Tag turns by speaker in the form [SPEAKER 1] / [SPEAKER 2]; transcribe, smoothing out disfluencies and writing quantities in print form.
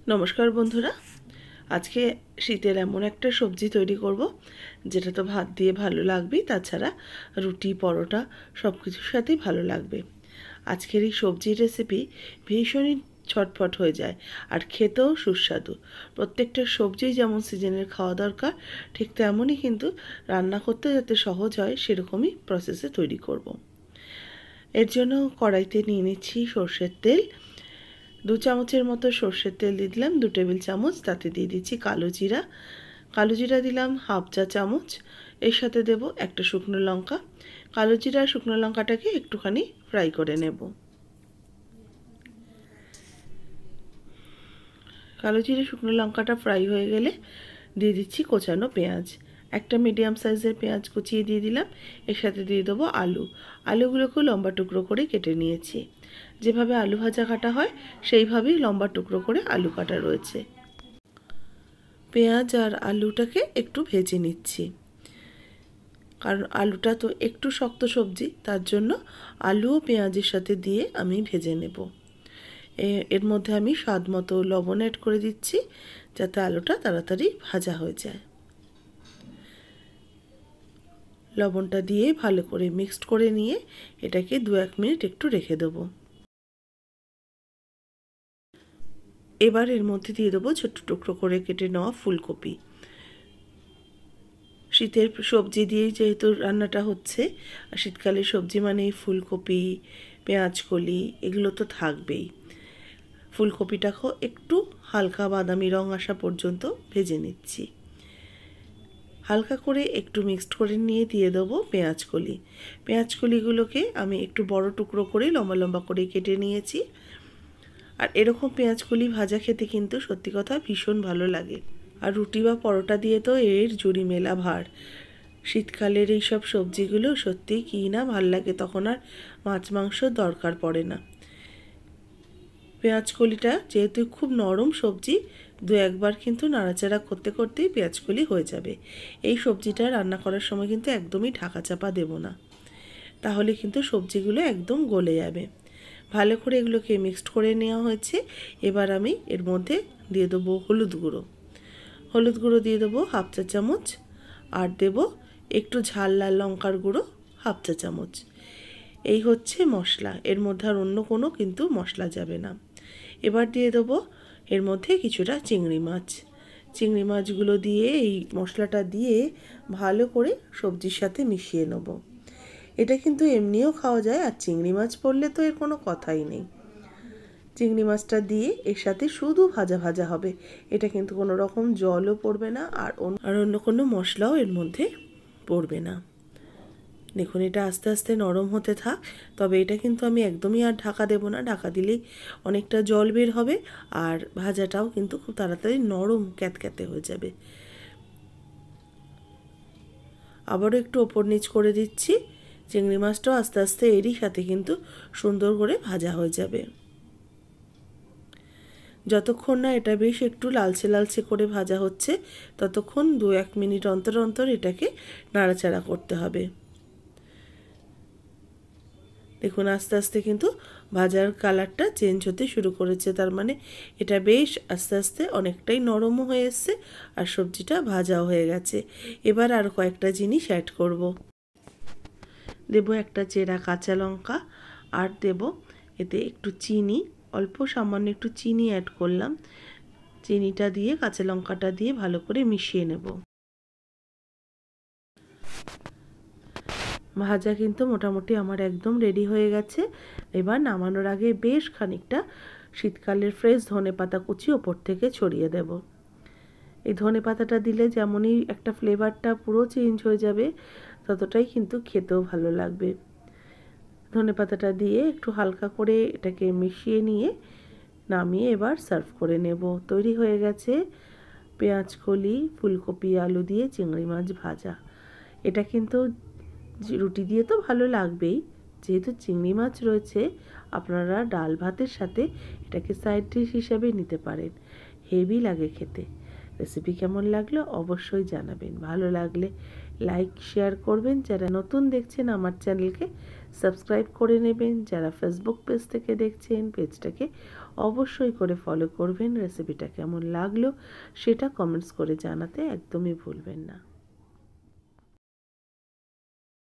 [SPEAKER 1] নমস্কার বন্ধুরা, আজকে শীতের এমন একটা সবজি তৈরি করব যেটা তো ভাত দিয়ে ভালো লাগবেই, তাছাড়া রুটি পরোটা সব কিছুর সাথেই ভালো লাগবে। আজকের এই সবজির রেসিপি ভীষণই ছটফট হয়ে যায় আর খেতেও সুস্বাদু। প্রত্যেকটা সবজিই যেমন সিজনের খাওয়া দরকার, ঠিক তেমনই কিন্তু রান্না করতে যাতে সহজ হয় সেরকমই প্রসেসে তৈরি করব। এর জন্য কড়াইতে নিয়ে নিচ্ছি সর্ষের তেল। 2 চামচের মতো সর্ষের তেল দিয়ে দিলাম, 2 টেবিল চামচ। তাতে দিয়ে দিচ্ছি কালো জিরা। কালো জিরা দিলাম হাফ চা চামচ। এর সাথে দেব একটা শুকনো লঙ্কা। কালো জিরা আর শুকনো লঙ্কাটাকে একটুখানি ফ্রাই করে নেব। কালো জিরা শুকনো লঙ্কাটা ফ্রাই হয়ে গেলে দিয়ে দিচ্ছি কোচানো পেঁয়াজ। একটা মিডিয়াম সাইজের পেঁয়াজ কুচিয়ে দিয়ে দিলাম। এর সাথে দিয়ে দেবো আলু। আলুগুলোকেও লম্বা টুকরো করে কেটে নিয়েছি। যেভাবে আলু ভাজা কাটা হয় সেইভাবেই লম্বা টুকরো করে আলু কাটা রয়েছে। পেঁয়াজ আর আলুটাকে একটু ভেজে নিচ্ছি, কারণ আলুটা তো একটু শক্ত সবজি, তার জন্য আলু ও পেঁয়াজের সাথে দিয়ে আমি ভেজে নেব। এর মধ্যে আমি স্বাদ মতো লবণ অ্যাড করে দিচ্ছি, যাতে আলুটা তাড়াতাড়ি ভাজা হয়ে যায়। লবণটা দিয়ে ভালো করে মিক্সড করে নিয়ে এটাকে 2-1 মিনিট একটু রেখে দেবো। এবার এর মধ্যে দিয়ে দেবো ছোট্ট টুকরো করে কেটে নেওয়া ফুলকপি। শীতের সবজি দিয়েই যেহেতু রান্নাটা হচ্ছে, আর শীতকালের সবজি মানেই ফুলকপি, পেঁয়াজকলি এগুলো তো থাকবেই। ফুলকপিটাকেও একটু হালকা বাদামি রং আসা পর্যন্ত ভেজে নিচ্ছি। হালকা করে একটু মিক্সড করে নিয়ে দিয়ে দেবো পেঁয়াজকলি। পেঁয়াজকলিগুলোকে আমি একটু বড় টুকরো করে লম্বা লম্বা করে কেটে নিয়েছি। আর এরকম পেঁয়াজকলি ভাজা খেতে কিন্তু সত্যি কথা ভীষণ ভালো লাগে। আর রুটি বা পরোটা দিয়ে তো এর জুড়ি মেলা ভার। শীতকালের এইসব সবজিগুলো সত্যিই কী না ভাল লাগে, তখন আর মাছ মাংস দরকার পড়ে না। পেঁয়াজকলিটা যেহেতু খুব নরম সবজি, 2-1 বার কিন্তু নাড়াচাড়া করতে করতেই পেঁয়াজকলি হয়ে যাবে। এই সবজিটা রান্না করার সময় কিন্তু একদমই ঢাকা চাপা দেব না, তাহলে কিন্তু সবজিগুলো একদম গলে যাবে। ভালো করে এগুলোকে মিক্সড করে নেওয়া হয়েছে। এবার আমি এর মধ্যে দিয়ে দেবো হলুদ গুঁড়ো। হলুদ গুঁড়ো দিয়ে দেবো হাফ চা চামচ। আর দেবো একটু ঝাল লাল লঙ্কার গুঁড়ো হাফ চা চামচ। এই হচ্ছে মশলা, এর মধ্যে আর অন্য কোনো কিন্তু মশলা যাবে না। এবার দিয়ে দেবো এর মধ্যে কিছুটা চিংড়ি মাছ। চিংড়ি মাছগুলো দিয়ে এই মশলাটা দিয়ে ভালো করে সবজির সাথে মিশিয়ে নেব। এটা কিন্তু এমনিও খাওয়া যায়, আর চিংড়ি মাছ পড়লে তো এর কোনো কথাই নেই। চিংড়ি মাছটা দিয়ে এর সাথে শুধু ভাজা ভাজা হবে, এটা কিন্তু কোনো রকম জলও পড়বে না, আর অন্য কোনো মশলাও এর মধ্যে পড়বে না। দেখুন এটা আস্তে আস্তে নরম হতে থাক। তবে এটা কিন্তু আমি একদমই আর ঢাকা দেব না, ঢাকা দিলেই অনেকটা জল বের হবে, আর ভাজাটাও কিন্তু খুব তাড়াতাড়ি নরম ক্যাতক্যাতে হয়ে যাবে। আবারও একটু ওপর নিচ করে দিচ্ছি। চিংড়ি মাছটাও আস্তে আস্তে এরই সাথে কিন্তু সুন্দর করে ভাজা হয়ে যাবে। যতক্ষণ না এটা বেশ একটু লালচে লালচে করে ভাজা হচ্ছে, ততক্ষণ 2-1 মিনিট অন্তর অন্তর এটাকে নাড়াচাড়া করতে হবে। দেখুন আস্তে আস্তে কিন্তু ভাজার কালারটা চেঞ্জ হতে শুরু করেছে, তার মানে এটা বেশ আস্তে আস্তে অনেকটাই নরমও হয়ে এসছে আর সবজিটা ভাজাও হয়ে গেছে। এবার আর কয়েকটা জিনিস অ্যাড করব। দেব একটা চেরা কাঁচা লঙ্কা, আর দেব এতে একটু চিনি, অল্প সামান্য একটু চিনি অ্যাড করলাম। চিনিটা দিয়ে কাঁচা লঙ্কাটা দিয়ে ভালো করে মিশিয়ে নেব। ভাজা কিন্তু মোটামুটি আমার একদম রেডি হয়ে গেছে। এবার নামানোর আগে বেশ খানিকটা শীতকালের ফ্রেশ ধনেপাতা কুচি ওপর থেকে ছড়িয়ে দেব। এই ধনেপাতাটা দিলে যেমনই একটা ফ্লেভারটা পুরো চেঞ্জ হয়ে যাবে, ততটাই কিন্তু খেতেও ভালো লাগবে। ধনেপাতাটা দিয়ে একটু হালকা করে এটাকে মিশিয়ে নিয়ে নামিয়ে এবার সার্ভ করে নেব। তৈরি হয়ে গেছে পেঁয়াজকলি, ফুলকপি, আলু দিয়ে চিংড়ি মাছ ভাজা। এটা কিন্তু রুটি দিয়ে তো ভালো লাগবেই, যেহেতু চিংড়ি মাছ রয়েছে আপনারা ডাল ভাতের সাথে এটাকে সাইড ডিশ হিসাবে নিতে পারেন। হেভি লাগে খেতে। রেসিপি কেমন লাগলো অবশ্যই জানাবেন। ভালো লাগলে লাইক শেয়ার করবেন। যারা নতুন দেখছেন আমার চ্যানেলকে সাবস্ক্রাইব করে নেবেন। যারা ফেসবুক পেজ থেকে দেখছেন পেজটাকে অবশ্যই করে ফলো করবেন। রেসিপিটা কেমন লাগলো সেটা কমেন্টস করে জানাতে একদমই ভুলবেন না।